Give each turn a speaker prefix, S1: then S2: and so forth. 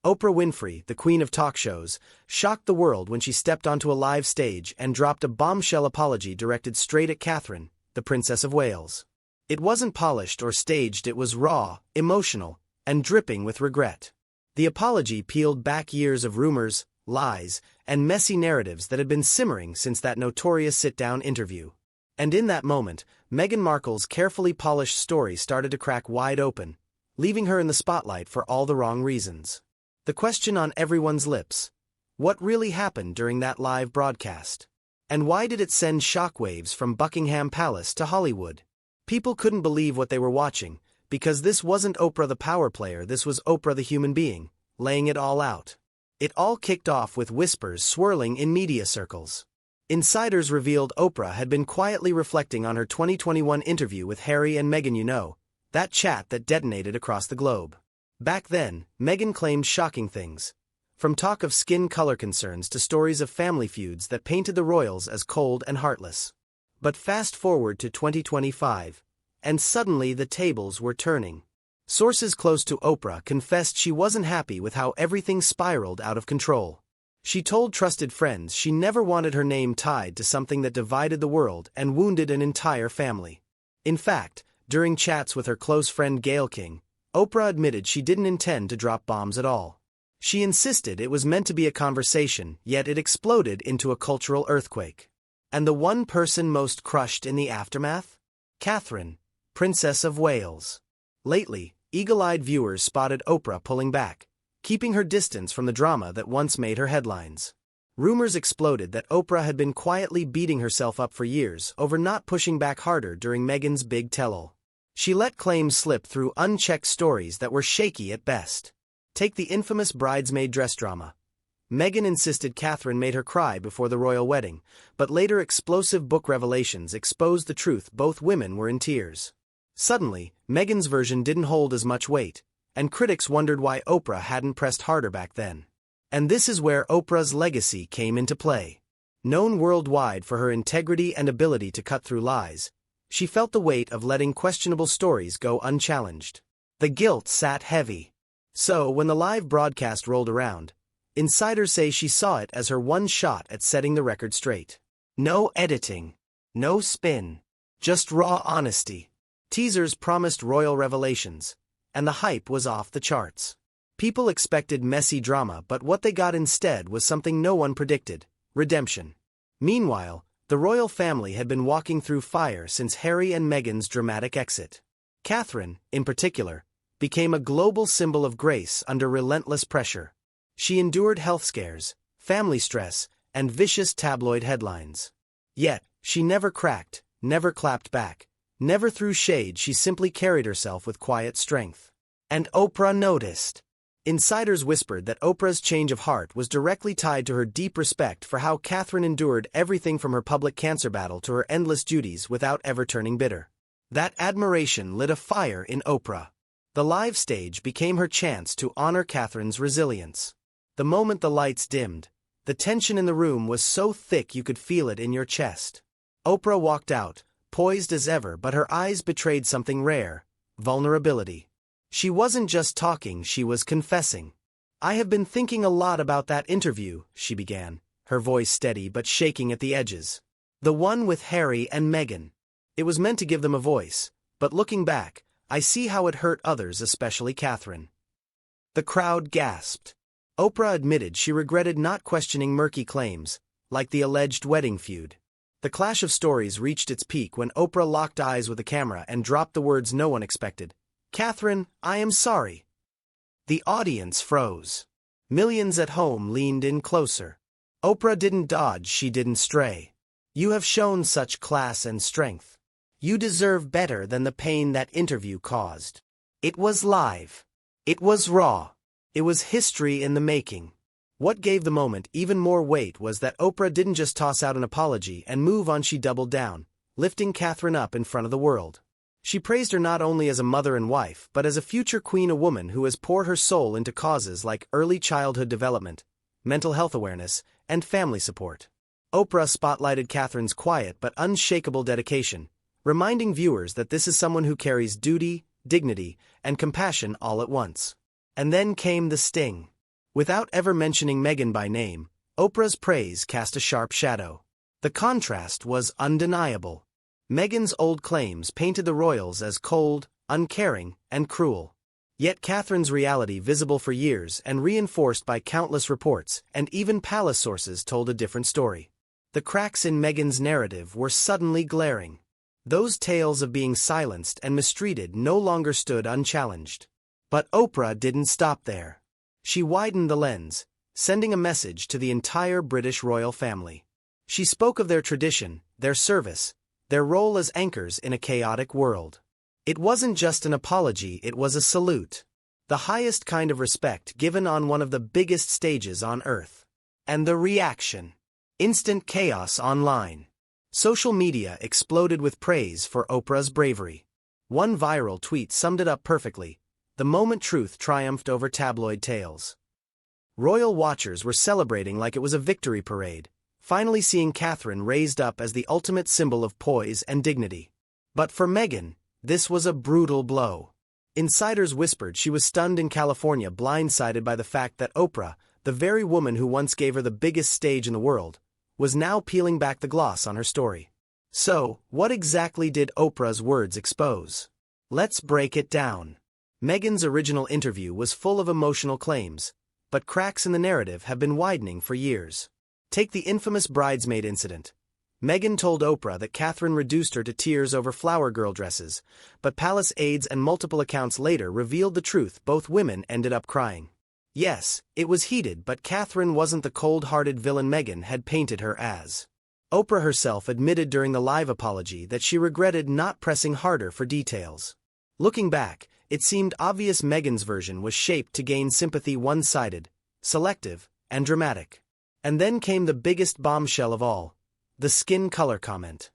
S1: Oprah Winfrey, the queen of talk shows, shocked the world when she stepped onto a live stage and dropped a bombshell apology directed straight at Catherine, the Princess of Wales. It wasn't polished or staged, it was raw, emotional, and dripping with regret. The apology peeled back years of rumors, lies, and messy narratives that had been simmering since that notorious sit-down interview. And in that moment, Meghan Markle's carefully polished story started to crack wide open, leaving her in the spotlight for all the wrong reasons. The question on everyone's lips: what really happened during that live broadcast? And why did it send shockwaves from Buckingham Palace to Hollywood? People couldn't believe what they were watching, because this wasn't Oprah the power player, this was Oprah the human being, laying it all out. It all kicked off with whispers swirling in media circles. Insiders revealed Oprah had been quietly reflecting on her 2021 interview with Harry and Meghan, that chat that detonated across the globe. Back then, Meghan claimed shocking things, from talk of skin color concerns to stories of family feuds that painted the royals as cold and heartless. But fast forward to 2025, and suddenly the tables were turning. Sources close to Oprah confessed she wasn't happy with how everything spiraled out of control. She told trusted friends she never wanted her name tied to something that divided the world and wounded an entire family. In fact, during chats with her close friend Gayle King, Oprah admitted she didn't intend to drop bombs at all. She insisted it was meant to be a conversation, yet it exploded into a cultural earthquake. And the one person most crushed in the aftermath? Catherine, Princess of Wales. Lately, eagle-eyed viewers spotted Oprah pulling back, keeping her distance from the drama that once made her headlines. Rumors exploded that Oprah had been quietly beating herself up for years over not pushing back harder during Meghan's big tell-all. She let claims slip through unchecked stories that were shaky at best. Take the infamous bridesmaid dress drama. Meghan insisted Catherine made her cry before the royal wedding, but later explosive book revelations exposed the truth: both women were in tears. Suddenly, Meghan's version didn't hold as much weight, and critics wondered why Oprah hadn't pressed harder back then. And this is where Oprah's legacy came into play. Known worldwide for her integrity and ability to cut through lies, she felt the weight of letting questionable stories go unchallenged. The guilt sat heavy. So, when the live broadcast rolled around, insiders say she saw it as her one shot at setting the record straight. No editing, no spin, just raw honesty. Teasers promised royal revelations, and the hype was off the charts. People expected messy drama, but what they got instead was something no one predicted: redemption. Meanwhile, the royal family had been walking through fire since Harry and Meghan's dramatic exit. Catherine, in particular, became a global symbol of grace under relentless pressure. She endured health scares, family stress, and vicious tabloid headlines. Yet, she never cracked, never clapped back, never threw shade. She simply carried herself with quiet strength. And Oprah noticed. Insiders whispered that Oprah's change of heart was directly tied to her deep respect for how Catherine endured everything from her public cancer battle to her endless duties without ever turning bitter. That admiration lit a fire in Oprah. The live stage became her chance to honor Catherine's resilience. The moment the lights dimmed, the tension in the room was so thick you could feel it in your chest. Oprah walked out, poised as ever, but her eyes betrayed something rare: vulnerability. She wasn't just talking, she was confessing. "I have been thinking a lot about that interview," she began, her voice steady but shaking at the edges. "The one with Harry and Meghan. It was meant to give them a voice, but looking back, I see how it hurt others, especially Catherine." The crowd gasped. Oprah admitted she regretted not questioning murky claims, like the alleged wedding feud. The clash of stories reached its peak when Oprah locked eyes with the camera and dropped the words no one expected: "Catherine, I am sorry." The audience froze. Millions at home leaned in closer. Oprah didn't dodge, she didn't stray. "You have shown such class and strength. You deserve better than the pain that interview caused. It was live. It was raw. It was history in the making." What gave the moment even more weight was that Oprah didn't just toss out an apology and move on. She doubled down, lifting Catherine up in front of the world. She praised her not only as a mother and wife, but as a future queen, a woman who has poured her soul into causes like early childhood development, mental health awareness, and family support. Oprah spotlighted Catherine's quiet but unshakable dedication, reminding viewers that this is someone who carries duty, dignity, and compassion all at once. And then came the sting. Without ever mentioning Meghan by name, Oprah's praise cast a sharp shadow. The contrast was undeniable. Meghan's old claims painted the royals as cold, uncaring, and cruel. Yet Catherine's reality, visible for years and reinforced by countless reports, and even palace sources, told a different story. The cracks in Meghan's narrative were suddenly glaring. Those tales of being silenced and mistreated no longer stood unchallenged. But Oprah didn't stop there. She widened the lens, sending a message to the entire British royal family. She spoke of their tradition, their service, their role as anchors in a chaotic world. It wasn't just an apology, it was a salute. The highest kind of respect given on one of the biggest stages on earth. And the reaction. Instant chaos online. Social media exploded with praise for Oprah's bravery. One viral tweet summed it up perfectly: the moment truth triumphed over tabloid tales. Royal watchers were celebrating like it was a victory parade, finally seeing Catherine raised up as the ultimate symbol of poise and dignity. But for Meghan, this was a brutal blow. Insiders whispered she was stunned in California, blindsided by the fact that Oprah, the very woman who once gave her the biggest stage in the world, was now peeling back the gloss on her story. So, what exactly did Oprah's words expose? Let's break it down. Meghan's original interview was full of emotional claims, but cracks in the narrative have been widening for years. Take the infamous bridesmaid incident. Meghan told Oprah that Catherine reduced her to tears over flower girl dresses, but palace aides and multiple accounts later revealed the truth: both women ended up crying. Yes, it was heated, but Catherine wasn't the cold-hearted villain Meghan had painted her as. Oprah herself admitted during the live apology that she regretted not pressing harder for details. Looking back, it seemed obvious Meghan's version was shaped to gain sympathy: one-sided, selective, and dramatic. And then came the biggest bombshell of all: the skin color comment.